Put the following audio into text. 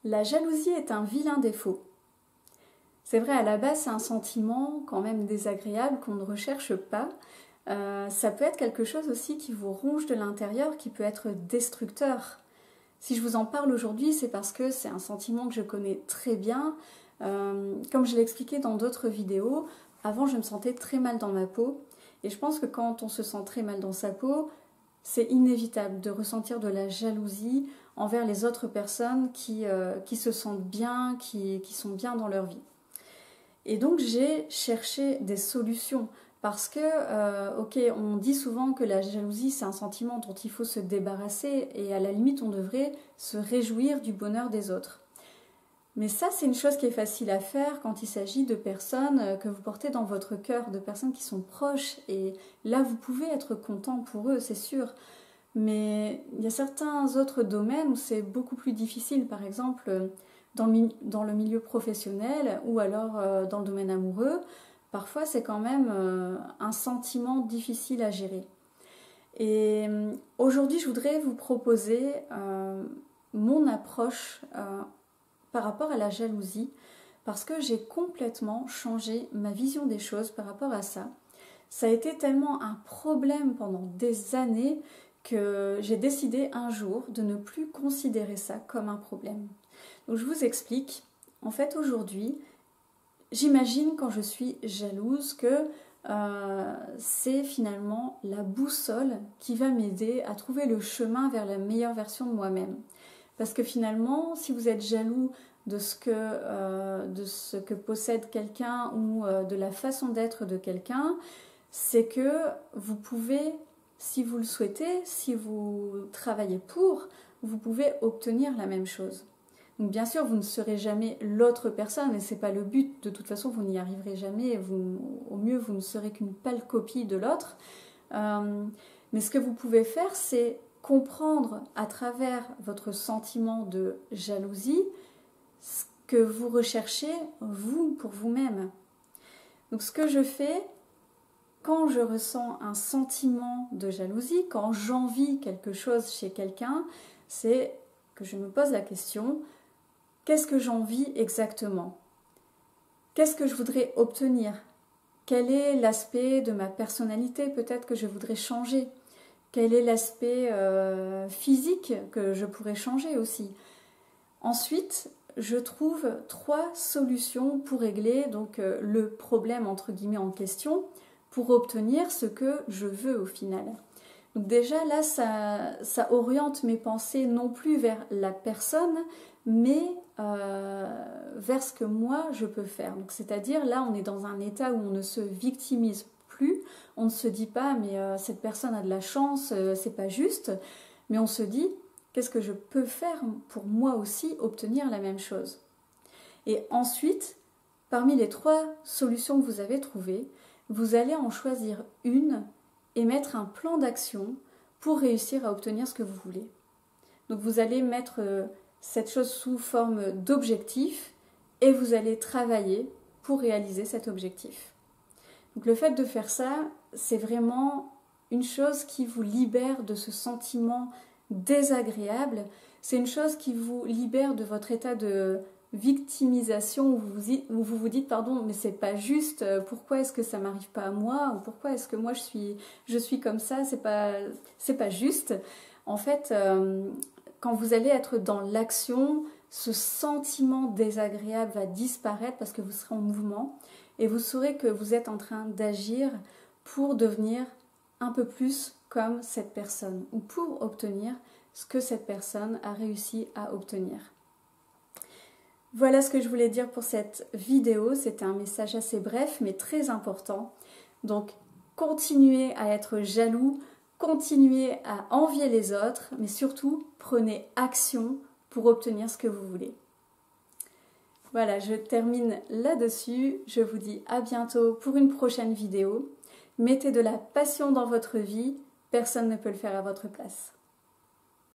La jalousie est un vilain défaut. C'est vrai, à la base, c'est un sentiment quand même désagréable qu'on ne recherche pas. Ça peut être quelque chose aussi qui vous ronge de l'intérieur, qui peut être destructeur. Si je vous en parle aujourd'hui, c'est parce que c'est un sentiment que je connais très bien. Comme je l'ai expliqué dans d'autres vidéos, avant je me sentais très mal dans ma peau. Et je pense que quand on se sent très mal dans sa peau, c'est inévitable de ressentir de la jalousie envers les autres personnes qui se sentent bien, qui sont bien dans leur vie. Et donc j'ai cherché des solutions parce que, ok, on dit souvent que la jalousie c'est un sentiment dont il faut se débarrasser et à la limite on devrait se réjouir du bonheur des autres. Mais ça c'est une chose qui est facile à faire quand il s'agit de personnes que vous portez dans votre cœur, de personnes qui sont proches et là vous pouvez être content pour eux, c'est sûr. Mais il y a certains autres domaines où c'est beaucoup plus difficile, par exemple dans le milieu professionnel ou alors dans le domaine amoureux, parfois c'est quand même un sentiment difficile à gérer. Et aujourd'hui je voudrais vous proposer mon approche par rapport à la jalousie, parce que j'ai complètement changé ma vision des choses par rapport à ça. Ça a été tellement un problème pendant des années que j'ai décidé un jour de ne plus considérer ça comme un problème. Donc je vous explique. En fait aujourd'hui, j'imagine quand je suis jalouse que c'est finalement la boussole qui va m'aider à trouver le chemin vers la meilleure version de moi-même. Parce que finalement, si vous êtes jaloux de ce que possède quelqu'un ou de la façon d'être de quelqu'un, c'est que vous pouvez, si vous le souhaitez, si vous travaillez pour, vous pouvez obtenir la même chose. Donc bien sûr, vous ne serez jamais l'autre personne et ce n'est pas le but. De toute façon, vous n'y arriverez jamais. Au mieux, vous ne serez qu'une pâle copie de l'autre. Mais ce que vous pouvez faire, c'est comprendre à travers votre sentiment de jalousie ce que vous recherchez, vous, pour vous-même. Donc ce que je fais, quand je ressens un sentiment de jalousie, quand j'envie quelque chose chez quelqu'un, c'est que je me pose la question, qu'est-ce que j'envie exactement? Qu'est-ce que je voudrais obtenir? Quel est l'aspect de ma personnalité peut-être que je voudrais changer? Quel est l'aspect physique que je pourrais changer aussi? Ensuite, je trouve 3 solutions pour régler donc, le problème entre guillemets en question, pour obtenir ce que je veux au final. Donc déjà là, ça oriente mes pensées non plus vers la personne, mais vers ce que moi je peux faire. Donc c'est-à-dire là, on est dans un état où on ne se victimise plus, on ne se dit pas mais cette personne a de la chance, c'est pas juste, mais on se dit qu'est-ce que je peux faire pour moi aussi obtenir la même chose. Et ensuite, parmi les 3 solutions que vous avez trouvées, vous allez en choisir une et mettre un plan d'action pour réussir à obtenir ce que vous voulez. Donc vous allez mettre cette chose sous forme d'objectif et vous allez travailler pour réaliser cet objectif. Donc le fait de faire ça, c'est vraiment une chose qui vous libère de ce sentiment désagréable. C'est une chose qui vous libère de votre état de victimisation où vous vous dites pardon mais c'est pas juste, pourquoi est-ce que ça m'arrive pas à moi ou pourquoi est-ce que moi je suis comme ça, c'est pas juste. En fait quand vous allez être dans l'action, ce sentiment désagréable va disparaître parce que vous serez en mouvement et vous saurez que vous êtes en train d'agir pour devenir un peu plus comme cette personne ou pour obtenir ce que cette personne a réussi à obtenir. Voilà ce que je voulais dire pour cette vidéo. C'était un message assez bref mais très important. Donc continuez à être jaloux, continuez à envier les autres, mais surtout prenez action pour obtenir ce que vous voulez. Voilà, je termine là-dessus. Je vous dis à bientôt pour une prochaine vidéo. Mettez de la passion dans votre vie, personne ne peut le faire à votre place.